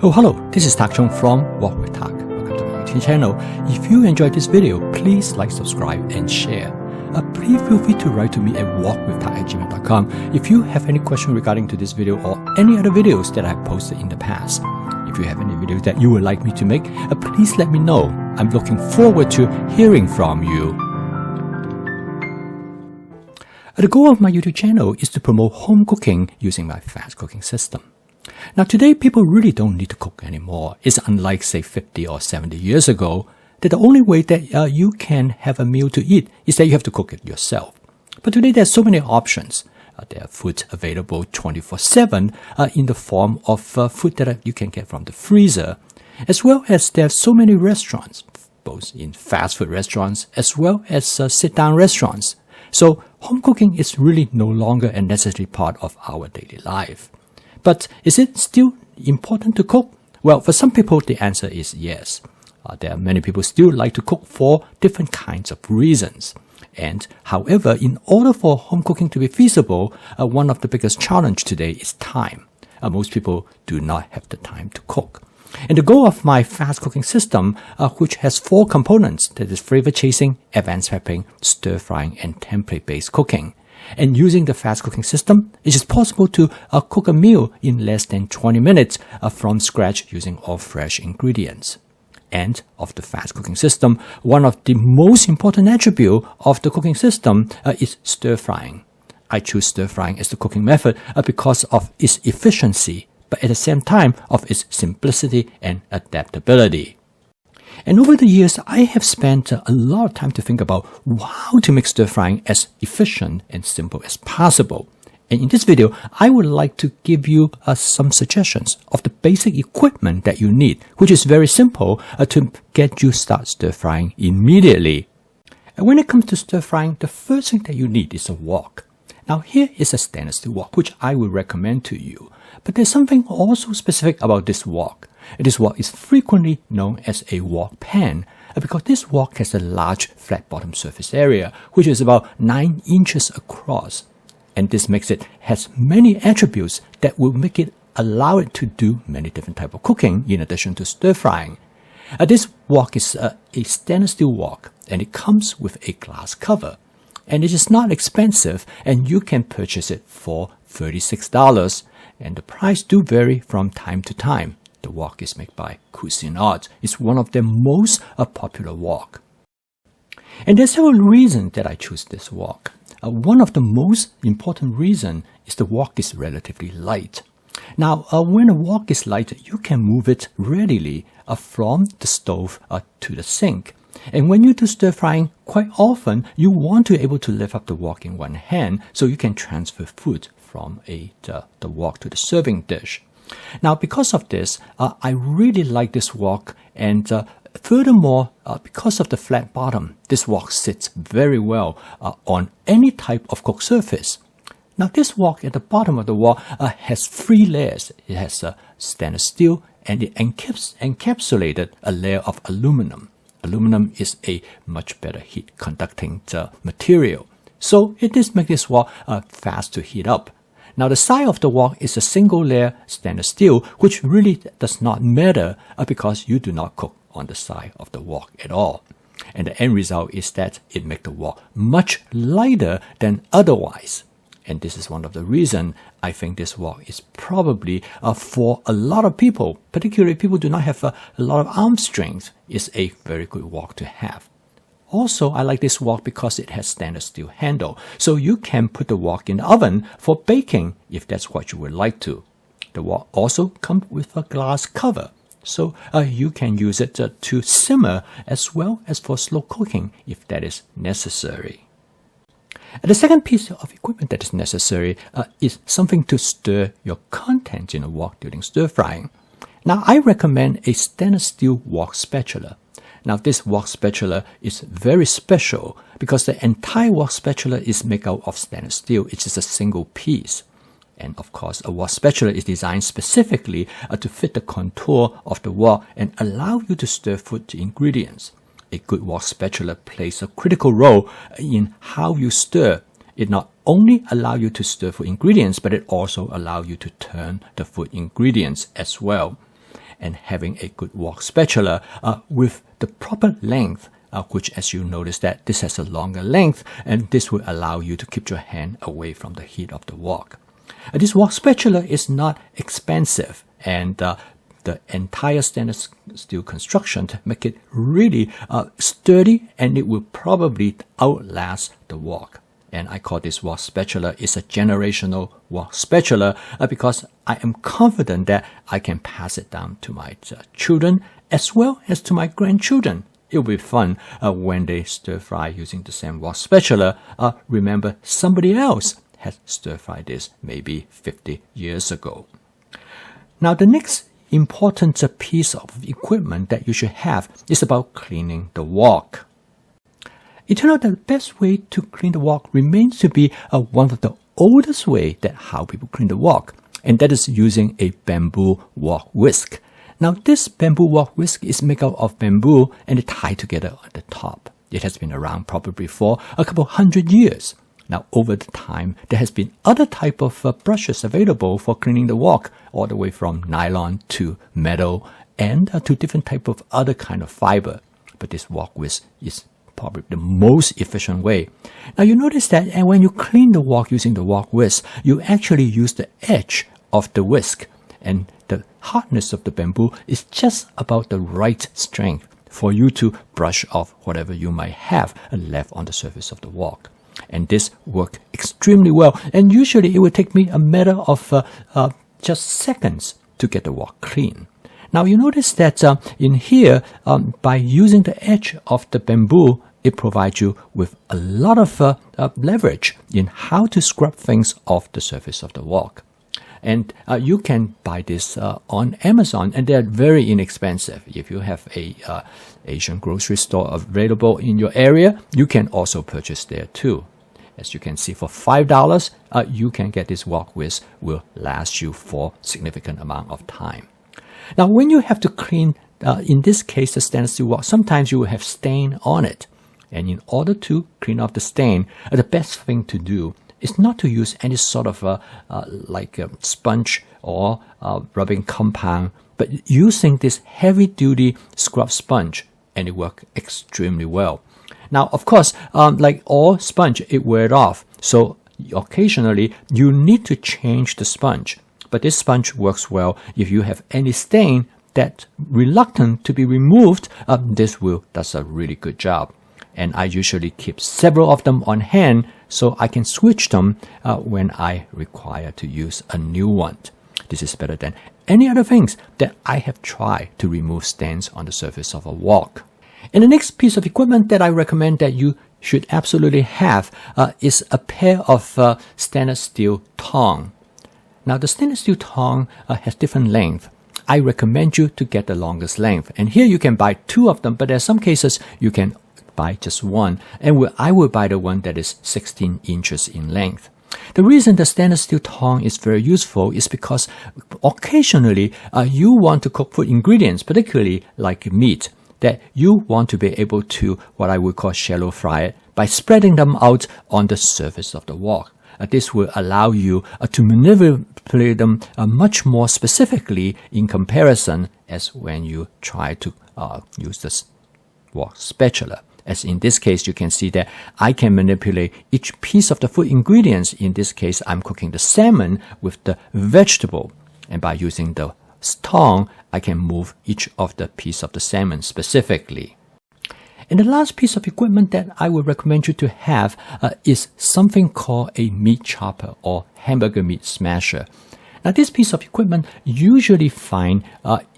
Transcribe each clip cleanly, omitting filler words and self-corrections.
Oh, hello, this is Tak Chung from Wok with Tak. Welcome to my YouTube channel. If you enjoyed this video, please like, subscribe, and share. Please feel free to write to me at wokwithtak@gmail.com if you have any question regarding to this video or any other videos that I have posted in the past. If you have any videos that you would like me to make, please let me know. I'm looking forward to hearing from you. The goal of my YouTube channel is to promote home cooking using my fast cooking system. Now today, people really don't need to cook anymore. It's unlike say 50 or 70 years ago, that the only way that you can have a meal to eat is that you have to cook it yourself. But today there's so many options. There are foods available 24/7 in the form of food that you can get from the freezer, as well as there are so many restaurants, both in fast food restaurants as well as sit-down restaurants. So home cooking is really no longer a necessary part of our daily life. But is it still important to cook? Well, for some people, the answer is yes. There are many people still like to cook for different kinds of reasons. And however, in order for home cooking to be feasible, one of the biggest challenge today is time. Most people do not have the time to cook. And the goal of my fast cooking system, which has 4 components, that is flavor chasing, advanced prepping, stir frying, and template-based cooking. And using the fast cooking system, it is possible to cook a meal in less than 20 minutes from scratch using all fresh ingredients. And of the fast cooking system, one of the most important attributes of the cooking system is stir frying. I choose stir frying as the cooking method because of its efficiency, but at the same time of its simplicity and adaptability. And over the years, I have spent a lot of time to think about how to make stir frying as efficient and simple as possible. And in this video, I would like to give you some suggestions of the basic equipment that you need, which is very simple to get you start stir frying immediately. And when it comes to stir frying, the first thing that you need is a wok. Now here is a stainless steel wok, which I will recommend to you. But there's something also specific about this wok. This wok is frequently known as a wok pan because this wok has a large flat bottom surface area, which is about 9 inches across. And this makes it has many attributes that will make it allow it to do many different types of cooking in addition to stir frying. This wok is a stainless steel wok, and it comes with a glass cover. And it is not expensive, and you can purchase it for $36. And the price do vary from time to time. The wok is made by Cuisinart. It's one of the most popular wok. And there's several reasons that I choose this wok. One of the most important reasons is the wok is relatively light. Now, when a wok is light, you can move it readily from the stove to the sink. And when you do stir frying, quite often you want to be able to lift up the wok in one hand so you can transfer food from the wok to the serving dish. Now, because of this, I really like this wok, and furthermore, because of the flat bottom, this wok sits very well on any type of cooked surface. Now, this wok at the bottom of the wok has 3 layers. It has stainless steel, and it encapsulated a layer of aluminum. Aluminum is a much better heat conducting material, so it does make this wok fast to heat up. Now, the side of the wok is a single layer stainless steel, which really does not matter because you do not cook on the side of the wok at all. And the end result is that it makes the wok much lighter than otherwise. And this is one of the reasons I think this wok is probably for a lot of people, particularly people who do not have a lot of arm strength, is a very good wok to have. Also, I like this wok because it has stainless steel handle, so you can put the wok in the oven for baking if that's what you would like to. The wok also comes with a glass cover, so you can use it to simmer as well as for slow cooking if that is necessary. The second piece of equipment that is necessary is something to stir your contents in a wok during stir frying. Now, I recommend a stainless steel wok spatula. Now, this wok spatula is very special because the entire wok spatula is made out of stainless steel. It's just a single piece. And of course, a wok spatula is designed specifically to fit the contour of the wok and allow you to stir food ingredients. A good wok spatula plays a critical role in how you stir. It not only allows you to stir food ingredients, but it also allows you to turn the food ingredients as well. and having a good wok spatula with the proper length, which, as you notice, that this has a longer length, and this will allow you to keep your hand away from the heat of the wok. This wok spatula is not expensive, and the entire stainless steel construction to make it really sturdy, and it will probably outlast the wok. And I call this wok spatula is a generational wok spatula because I am confident that I can pass it down to my children as well as to my grandchildren. It will be fun when they stir fry using the same wok spatula. Remember, somebody else has stir fried this maybe 50 years ago. Now, the next important piece of equipment that you should have is about cleaning the wok. It turned out that the best way to clean the wok remains to be one of the oldest way that how people clean the wok, and that is using a bamboo wok whisk. Now, this bamboo wok whisk is made out of bamboo and it's tied together at the top. It has been around probably for a couple hundred years. Now, over the time, there has been other type of brushes available for cleaning the wok, all the way from nylon to metal and to different type of other kind of fiber. But this wok whisk is probably the most efficient way. Now, you notice that when you clean the wok using the wok whisk, you actually use the edge of the whisk, and the hardness of the bamboo is just about the right strength for you to brush off whatever you might have left on the surface of the wok. And this worked extremely well, and usually it would take me a matter of just seconds to get the wok clean. Now, you notice that in here, by using the edge of the bamboo, it provides you with a lot of leverage in how to scrub things off the surface of the wok. And you can buy this on Amazon, and they're very inexpensive. If you have a Asian grocery store available in your area, you can also purchase there too. As you can see, for $5, you can get this wok whisk will last you for significant amount of time. Now, when you have to clean, in this case, the stainless steel wok, sometimes you will have stain on it. And in order to clean off the stain, the best thing to do is not to use any sort of like a sponge or rubbing compound, but using this heavy-duty scrub sponge, and it works extremely well. Now, of course, like all sponge, it wears off. So occasionally, you need to change the sponge. But this sponge works well if you have any stain that reluctant to be removed. This does a really good job. And I usually keep several of them on hand so I can switch them when I require to use a new one. This is better than any other things that I have tried to remove stains on the surface of a wok. And the next piece of equipment that I recommend that you should absolutely have is a pair of stainless steel tongs. Now, the stainless steel tong has different length. I recommend you to get the longest length. And here you can buy two of them, but there are some cases you can buy just one. And I will buy the one that is 16 inches in length. The reason the stainless steel tong is very useful is because occasionally you want to cook food ingredients, particularly like meat, that you want to be able to what I would call shallow fry it by spreading them out on the surface of the wok. This will allow you to manipulate them much more specifically in comparison as when you try to use this wok spatula. As in this case, you can see that I can manipulate each piece of the food ingredients. In this case, I'm cooking the salmon with the vegetable. And by using the tongue, I can move each of the piece of the salmon specifically. And the last piece of equipment that I would recommend you to have is something called a meat chopper or hamburger meat smasher. Now, this piece of equipment usually find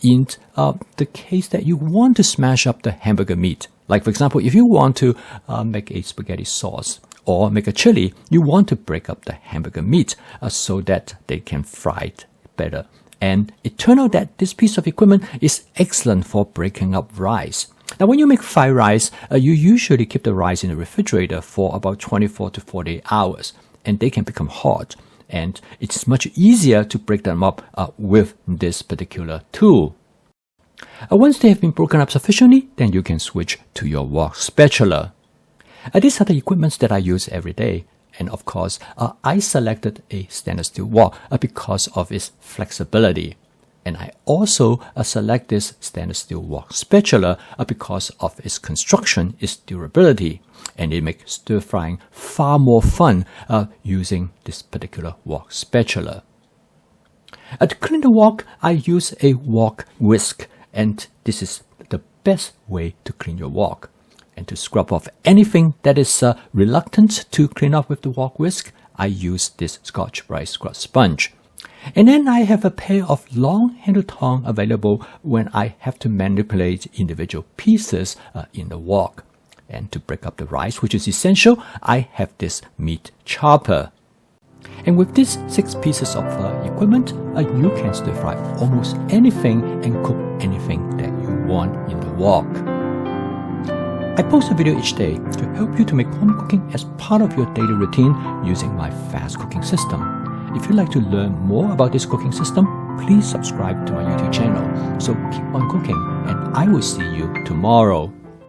in the case that you want to smash up the hamburger meat. Like, for example, if you want to make a spaghetti sauce or make a chili, you want to break up the hamburger meat so that they can fry it better. And it turned out that this piece of equipment is excellent for breaking up rice. Now, when you make fried rice, you usually keep the rice in the refrigerator for about 24 to 48 hours, and they can become hard. And it's much easier to break them up with this particular tool. Once they have been broken up sufficiently, then you can switch to your wok spatula. These are the equipments that I use every day. And of course, I selected a stainless steel wok because of its flexibility. And I also select this stainless steel wok spatula because of its construction, its durability, and it makes stir frying far more fun using this particular wok spatula. To clean the wok, I use a wok whisk, and this is the best way to clean your wok. And to scrub off anything that is reluctant to clean off with the wok whisk, I use this Scotch-Brite scrub sponge. And then I have a pair of long handle tongs available when I have to manipulate individual pieces in the wok. And to break up the rice, which is essential, I have this meat chopper. And with these 6 pieces of equipment, you can stir fry almost anything and cook anything that you want in the wok. I post a video each day to help you to make home cooking as part of your daily routine using my fast cooking system. If you'd like to learn more about this cooking system, please subscribe to my YouTube channel. So keep on cooking, and I will see you tomorrow.